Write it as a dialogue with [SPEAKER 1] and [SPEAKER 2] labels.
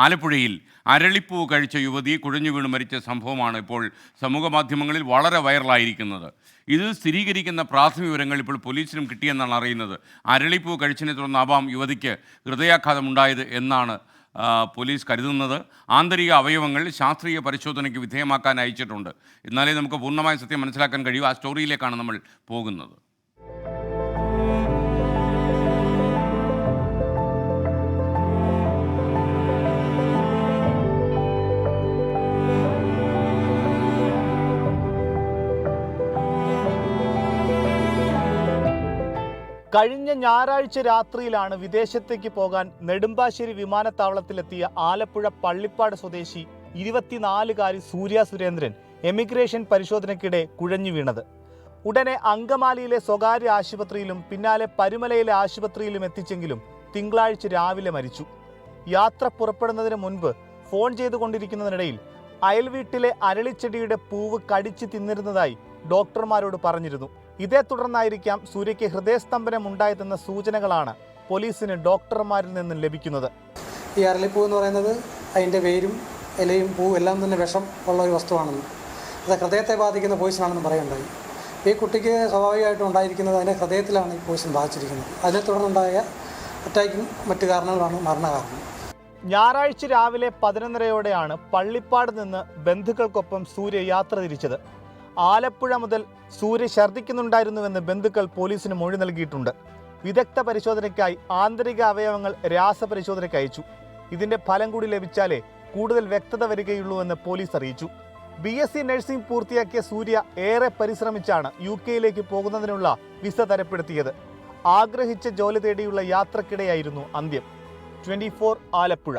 [SPEAKER 1] ആലപ്പുഴയിൽ അരളിപ്പൂ കഴിച്ച യുവതി കുഴഞ്ഞു വീണ് മരിച്ച സംഭവമാണ് ഇപ്പോൾ സമൂഹ മാധ്യമങ്ങളിൽ വളരെ വൈറലായിരിക്കുന്നത്. ഇത് സ്ഥിരീകരിക്കുന്ന പ്രാഥമിക വിവരങ്ങൾ ഇപ്പോൾ പോലീസിനും കിട്ടിയെന്നാണ് അറിയുന്നത്. അരളിപ്പൂ കഴിച്ചതിനെ തുടർന്നാവാം യുവതിക്ക് ഹൃദയാഘാതമുണ്ടായത് എന്നാണ് പോലീസ് കരുതുന്നത്. ആന്തരിക അവയവങ്ങൾ ശാസ്ത്രീയ പരിശോധനയ്ക്ക് വിധേയമാക്കാൻ അയച്ചിട്ടുണ്ട്. എന്നാലേ നമുക്ക് പൂർണ്ണമായ സത്യം മനസ്സിലാക്കാൻ കഴിയൂ. ആ സ്റ്റോറിയിലേക്കാണ് നമ്മൾ പോകുന്നത്.
[SPEAKER 2] കഴിഞ്ഞ ഞായറാഴ്ച രാത്രിയിലാണ് വിദേശത്തേക്ക് പോകാൻ നെടുമ്പാശ്ശേരി വിമാനത്താവളത്തിലെത്തിയ ആലപ്പുഴ പള്ളിപ്പാട് സ്വദേശി 24-കാരി സൂര്യ സുരേന്ദ്രൻ എമിഗ്രേഷൻ പരിശോധനയ്ക്കിടെ കുഴഞ്ഞു വീണത്. ഉടനെ അങ്കമാലിയിലെ സ്വകാര്യ ആശുപത്രിയിലും പിന്നാലെ പരുമലയിലെ ആശുപത്രിയിലും എത്തിച്ചെങ്കിലും തിങ്കളാഴ്ച രാവിലെ മരിച്ചു. യാത്ര പുറപ്പെടുന്നതിന് മുൻപ് ഫോൺ ചെയ്തുകൊണ്ടിരിക്കുന്നതിനിടയിൽ അയൽവീട്ടിലെ അരളിച്ചെടിയുടെ പൂവ് കടിച്ചു തിന്നിരുന്നതായി ഡോക്ടർമാരോട് പറഞ്ഞിരുന്നു. ഇതേ തുടർന്നായിരിക്കാം സൂര്യയ്ക്ക് ഹൃദയസ്തംഭനം ഉണ്ടായതെന്ന സൂചനകളാണ് പോലീസിന് ഡോക്ടർമാരിൽ നിന്നും ലഭിക്കുന്നത്.
[SPEAKER 3] ഈ അരളിപ്പൂ എന്ന് പറയുന്നത് അതിൻ്റെ വേരും ഇലയും പൂവും എല്ലാം തന്നെ വിഷം ഉള്ള ഒരു വസ്തുവാണെന്ന്, അത് ഹൃദയത്തെ ബാധിക്കുന്ന പോയിസണാണെന്ന് പറയുണ്ടായി. ഈ കുട്ടിക്ക് സ്വാഭാവികമായിട്ടും ഉണ്ടായിരിക്കുന്നത് അതിൻ്റെ ഹൃദയത്തിലാണ് ഈ പോയിസൺ ബാധിച്ചിരിക്കുന്നത്. അതിനെ തുടർന്നുണ്ടായ അറ്റാക്കും മറ്റു കാരണങ്ങളാണ് മരണകാരണം.
[SPEAKER 2] ഞായറാഴ്ച രാവിലെ 11:30-ഓടെയാണ് പള്ളിപ്പാട് നിന്ന് ബന്ധുക്കൾക്കൊപ്പം സൂര്യ യാത്ര തിരിച്ചത്. ആലപ്പുഴ മുതൽ സൂര്യ ഛർദ്ദിക്കുന്നുണ്ടായിരുന്നുവെന്ന് ബന്ധുക്കൾ പോലീസിന് മൊഴി നൽകിയിട്ടുണ്ട്. വിദഗ്ധ പരിശോധനയ്ക്കായി ആന്തരിക അവയവങ്ങൾ രാസപരിശോധനയ്ക്ക് അയച്ചു. ഇതിന്റെ ഫലം കൂടി ലഭിച്ചാലേ കൂടുതൽ വ്യക്തത വരികയുള്ളൂവെന്ന് പോലീസ് അറിയിച്ചു. BSc നഴ്സിംഗ് പൂർത്തിയാക്കിയ സൂര്യ ഏറെ പരിശ്രമിച്ചാണ് UK പോകുന്നതിനുള്ള വിസ തരപ്പെടുത്തിയത്. ആഗ്രഹിച്ച ജോലി തേടിയുള്ള യാത്രക്കിടെയായിരുന്നു അന്ത്യം. 24 ആലപ്പുഴ.